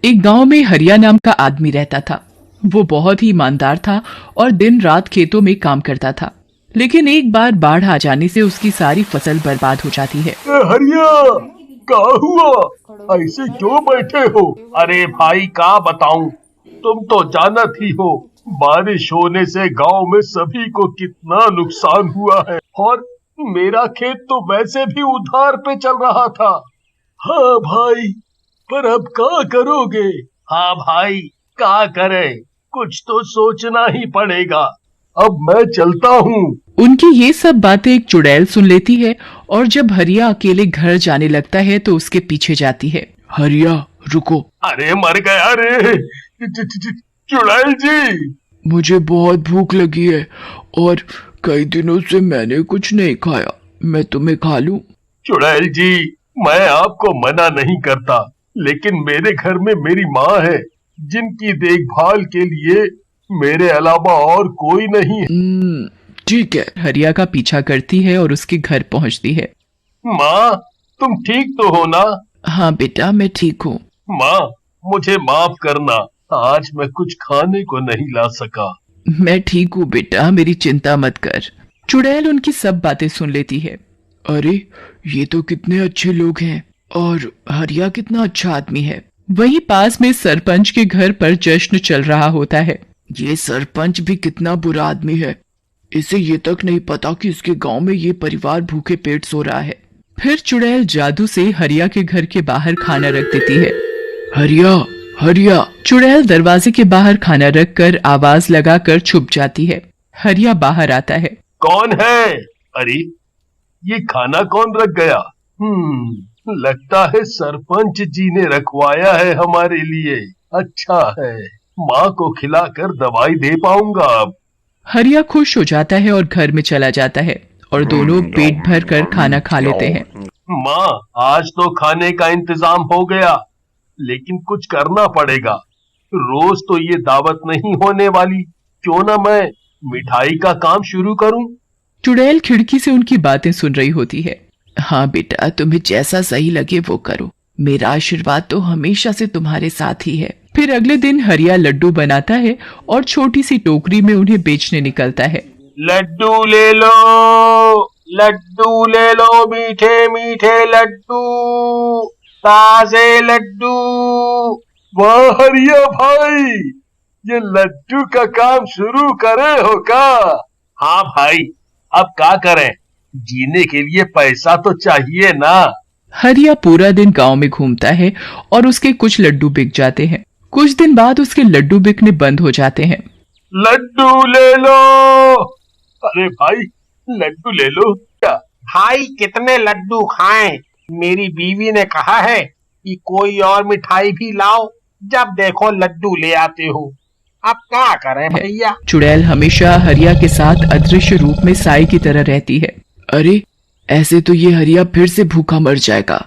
एक गांव में हरिया नाम का आदमी रहता था। वो बहुत ही ईमानदार था और दिन रात खेतों में काम करता था। लेकिन एक बार बाढ़ आ जाने से उसकी सारी फसल बर्बाद हो जाती है। हरिया, क्या हुआ? ऐसे क्यों बैठे हो? अरे भाई, क्या बताऊं, तुम तो जानत ही हो, बारिश होने से गांव में सभी को कितना नुकसान हुआ है। और मेरा खेत तो वैसे भी उधार पे चल रहा था। हाँ भाई, पर अब क्या करोगे? हाँ भाई, क्या करें, कुछ तो सोचना ही पड़ेगा। अब मैं चलता हूँ। उनकी ये सब बातें एक चुड़ैल सुन लेती है और जब हरिया अकेले घर जाने लगता है तो उसके पीछे जाती है। हरिया रुको। अरे मर गया रे चुड़ैल जी। मुझे बहुत भूख लगी है और कई दिनों से मैंने कुछ नहीं खाया। मैं तुम्हें खा लूं? चुड़ैल जी, मैं आपको मना नहीं करता, लेकिन मेरे घर में मेरी माँ है, जिनकी देखभाल के लिए मेरे अलावा और कोई नहीं है। ठीक है। हरिया का पीछा करती है और उसके घर पहुंचती है। माँ, तुम ठीक तो हो ना? हाँ बेटा, मैं ठीक हूँ। माँ, मुझे माफ करना, आज मैं कुछ खाने को नहीं ला सका। मैं ठीक हूँ बेटा, मेरी चिंता मत कर। चुड़ैल उनकी सब बातें सुन लेती है। अरे ये तो कितने अच्छे लोग हैं और हरिया कितना अच्छा आदमी है। वहीं पास में सरपंच के घर पर जश्न चल रहा होता है। ये सरपंच भी कितना बुरा आदमी है। इसे ये तक नहीं पता कि इसके गांव में ये परिवार भूखे पेट सो रहा है। फिर चुड़ैल जादू से हरिया के घर के बाहर खाना रख देती है। हरिया, हरिया। चुड़ैल दरवाजे के बाहर खाना रखकर आवाज लगाकर छुप जाती है। हरिया बाहर आता है। कौन है? अरे, ये खाना कौन रख गया? लगता है सरपंच जी ने रखवाया है हमारे लिए। अच्छा है, माँ को खिलाकर दवाई दे पाऊंगा अब। हरिया खुश हो जाता है और घर में चला जाता है और दोनों पेट भर कर खाना खा लेते हैं। माँ, आज तो खाने का इंतजाम हो गया, लेकिन कुछ करना पड़ेगा। रोज तो ये दावत नहीं होने वाली। क्यों ना मैं मिठाई का काम शुरू करूं? चुड़ैल खिड़की से उनकी बातें सुन रही होती है। हाँ बेटा, तुम्हें जैसा सही लगे वो करो। मेरा आशीर्वाद तो हमेशा से तुम्हारे साथ ही है। फिर अगले दिन हरिया लड्डू बनाता है और छोटी सी टोकरी में उन्हें बेचने निकलता है। लड्डू ले लो, लड्डू ले लो, मीठे मीठे लड्डू, ताजे लड्डू। वाह हरिया भाई, ये लड्डू का काम शुरू करे हो का? हाँ भाई, अब क्या करें, जीने के लिए पैसा तो चाहिए ना। हरिया पूरा दिन गांव में घूमता है और उसके कुछ लड्डू बिक जाते हैं। कुछ दिन बाद उसके लड्डू बिकने बंद हो जाते हैं। लड्डू ले लो। अरे भाई, लड्डू ले लो क्या? भाई कितने लड्डू खाएं? मेरी बीवी ने कहा है कि कोई और मिठाई भी लाओ, जब देखो लड्डू ले आते हो। अब क्या करें भैया? चुड़ैल हमेशा हरिया के साथ अदृश्य रूप में साई की तरह रहती है। अरे ऐसे तो ये हरिया फिर से भूखा मर जाएगा।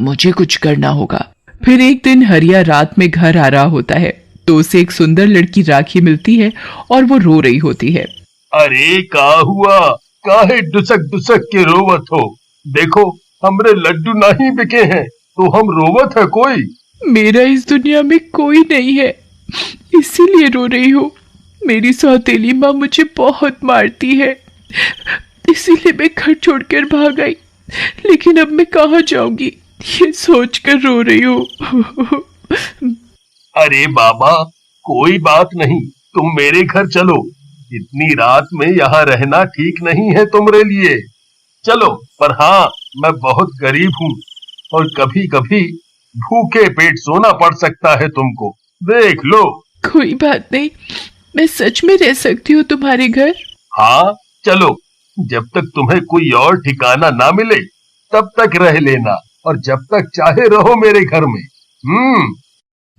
मुझे कुछ करना होगा। फिर एक दिन हरिया रात में घर आ रहा होता है तो उसे एक सुंदर लड़की राखी मिलती है और वो रो रही होती है। अरे का हुआ, काहे डुसक डुसक के रोवत हो? देखो, हमरे लड्डू नहीं बिके हैं तो हम रोवत है कोई? मेरा इस दुनिया में कोई नहीं है, इसीलिए रो रही हूँ। मेरी सौतेली माँ मुझे बहुत मारती है, इसीलिए मैं घर छोड़कर भाग आई। लेकिन अब मैं कहाँ जाऊंगी, ये सोचकर रो रही हूँ। अरे बाबा, कोई बात नहीं, तुम मेरे घर चलो। इतनी रात में यहाँ रहना ठीक नहीं है तुम्हारे लिए। चलो, पर हाँ, मैं बहुत गरीब हूँ और कभी कभी भूखे पेट सोना पड़ सकता है तुमको, देख लो। कोई बात नहीं, मैं सच में रह सकती हूँ तुम्हारे घर। हाँ चलो, जब तक तुम्हें कोई और ठिकाना ना मिले तब तक रह लेना, और जब तक चाहे रहो मेरे घर में।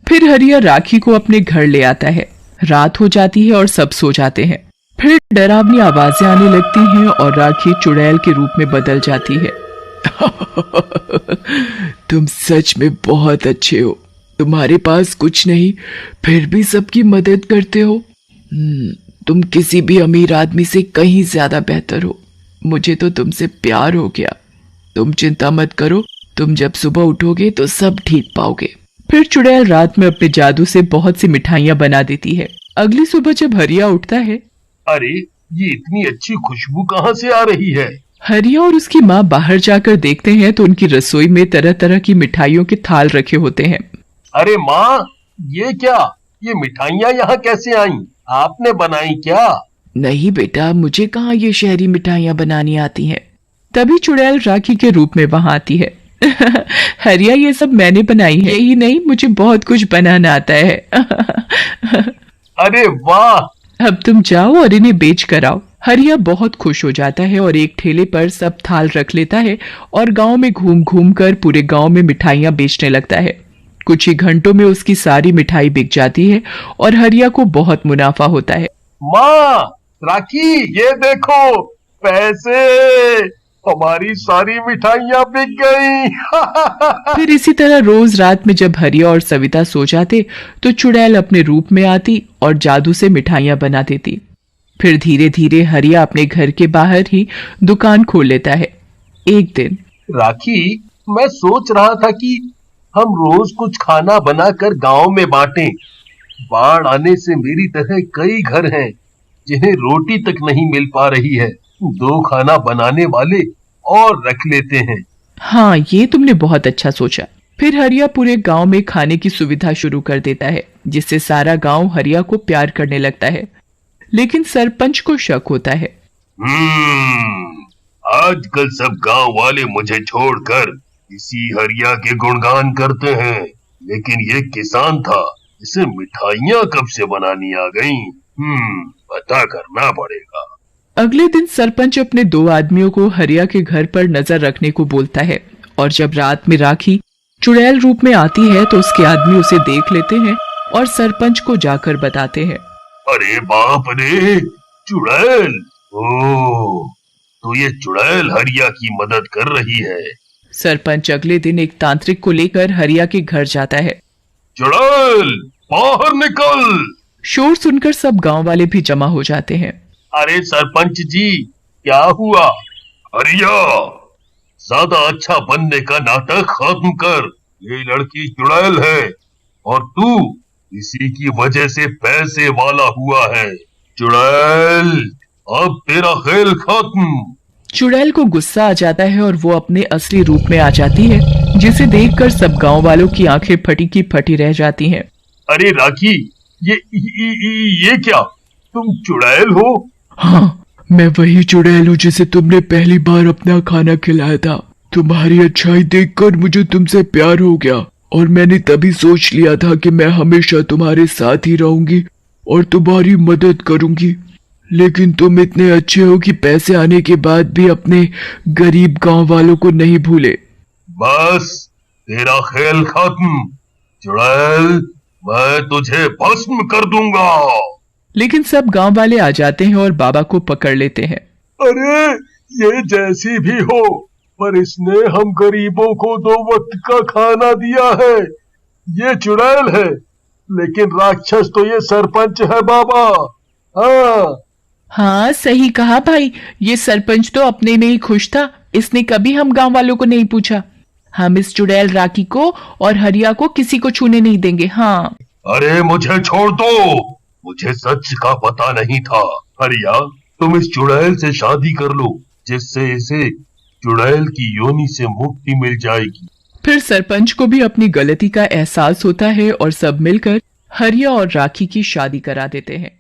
फिर हरिया राखी को अपने घर ले आता है। रात हो जाती है और सब सो जाते हैं। फिर डरावनी आवाजें आने लगती हैं और राखी चुड़ैल के रूप में बदल जाती है। तुम सच में बहुत अच्छे हो। तुम्हारे पास कुछ नहीं, फिर भी सबकी मदद करते हो। तुम किसी भी अमीर आदमी से कहीं ज्यादा बेहतर हो। मुझे तो तुमसे प्यार हो गया। तुम चिंता मत करो, तुम जब सुबह उठोगे तो सब ठीक पाओगे। फिर चुड़ैल रात में अपने जादू से बहुत सी मिठाइयाँ बना देती है। अगली सुबह जब हरिया उठता है, अरे ये इतनी अच्छी खुशबू कहाँ से आ रही है? हरिया और उसकी माँ बाहर जाकर देखते हैं तो उनकी रसोई में तरह तरह की मिठाइयों के थाल रखे होते हैं। अरे माँ, ये क्या? ये मिठाइयाँ यहाँ कैसे आईं? आपने बनाई क्या? नहीं बेटा, मुझे कहाँ ये शहरी मिठाइयाँ बनानी आती हैं। तभी चुड़ैल राखी के रूप में वहां आती है। हरिया, ये सब मैंने बनाई है। यही नहीं, मुझे बहुत कुछ बनाना आता है। अरे वाह! अब तुम जाओ और इन्हें बेच कर आओ। हरिया बहुत खुश हो जाता है और एक ठेले पर सब थाल रख लेता है और गांव में घूम घूम कर पूरे गांव में मिठाइयां बेचने लगता है। कुछ ही घंटों में उसकी सारी मिठाई बिक जाती है और हरिया को बहुत मुनाफा होता है। माँ, राखी, ये देखो पैसे! हमारी सारी मिठाइयाँ बिक गई। फिर इसी तरह रोज रात में जब हरिया और सविता सो जाते तो चुड़ैल अपने रूप में आती और जादू से मिठाइयां बना देती। फिर धीरे धीरे हरिया अपने घर के बाहर ही दुकान खोल लेता है। एक दिन, राखी, मैं सोच रहा था कि हम रोज कुछ खाना बनाकर गांव में बांटें। बाढ़ आने से मेरी तरह कई घर हैं जिन्हें रोटी तक नहीं मिल पा रही है। 2 खाना बनाने वाले और रख लेते हैं। हाँ, ये तुमने बहुत अच्छा सोचा। फिर हरिया पूरे गांव में खाने की सुविधा शुरू कर देता है, जिससे सारा गांव हरिया को प्यार करने लगता है। लेकिन सरपंच को शक होता है। आजकल सब गांव वाले मुझे छोड़कर इसी हरिया के गुणगान करते हैं, लेकिन ये किसान था, इसे मिठाइयाँ कब से बनानी आ गईं? पता करना पड़ेगा। अगले दिन सरपंच अपने 2 आदमियों को हरिया के घर पर नजर रखने को बोलता है और जब रात में राखी चुड़ैल रूप में आती है तो उसके आदमी उसे देख लेते हैं और सरपंच को जाकर बताते हैं। अरे बाप रे, चुड़ैल! ओह, तो ये चुड़ैल हरिया की मदद कर रही है। सरपंच अगले दिन एक तांत्रिक को लेकर हरिया के घर जाता है। चुड़ैल, बाहर निकल! शोर सुनकर सब गांव वाले भी जमा हो जाते हैं। अरे सरपंच जी, क्या हुआ? हरिया, ज्यादा अच्छा बनने का नाटक खत्म कर। ये लड़की चुड़ैल है और तू इसी की वजह से पैसे वाला हुआ है। चुड़ैल, अब तेरा खेल खत्म। चुड़ैल को गुस्सा आ जाता है और वो अपने असली रूप में आ जाती है, जिसे देखकर सब गांव वालों की आंखें फटी की फटी रह जाती हैं। अरे राखी, ये क्या? तुम चुड़ैल हो? हाँ, मैं वही चुड़ैल हूँ जिसे तुमने पहली बार अपना खाना खिलाया था। तुम्हारी अच्छाई देखकर मुझे तुमसे प्यार हो गया और मैंने तभी सोच लिया था कि मैं हमेशा तुम्हारे साथ ही रहूंगी और तुम्हारी मदद करूंगी। लेकिन तुम इतने अच्छे हो कि पैसे आने के बाद भी अपने गरीब गांव वालों को नहीं भूले। बस, तेरा खेल खत्म। चुड़ैल, मैं तुझे भस्म कर दूंगा। लेकिन सब गांव वाले आ जाते हैं और बाबा को पकड़ लेते हैं। अरे, ये जैसी भी हो, पर इसने हम गरीबों को 2 वक्त का खाना दिया है। ये चुड़ैल है, लेकिन राक्षस तो ये सरपंच है बाबा। हाँ, सही कहा भाई। ये सरपंच तो अपने में ही खुश था, इसने कभी हम गांव वालों को नहीं पूछा। हम इस चुड़ैल राखी को और हरिया को किसी को छूने नहीं देंगे। हाँ, अरे मुझे छोड़ दो, मुझे सच का पता नहीं था। हरिया, तुम इस चुड़ैल से शादी कर लो, जिससे इसे चुड़ैल की योनि से मुक्ति मिल जाएगी। फिर सरपंच को भी अपनी गलती का एहसास होता है और सब मिलकर हरिया और राखी की शादी करा देते हैं।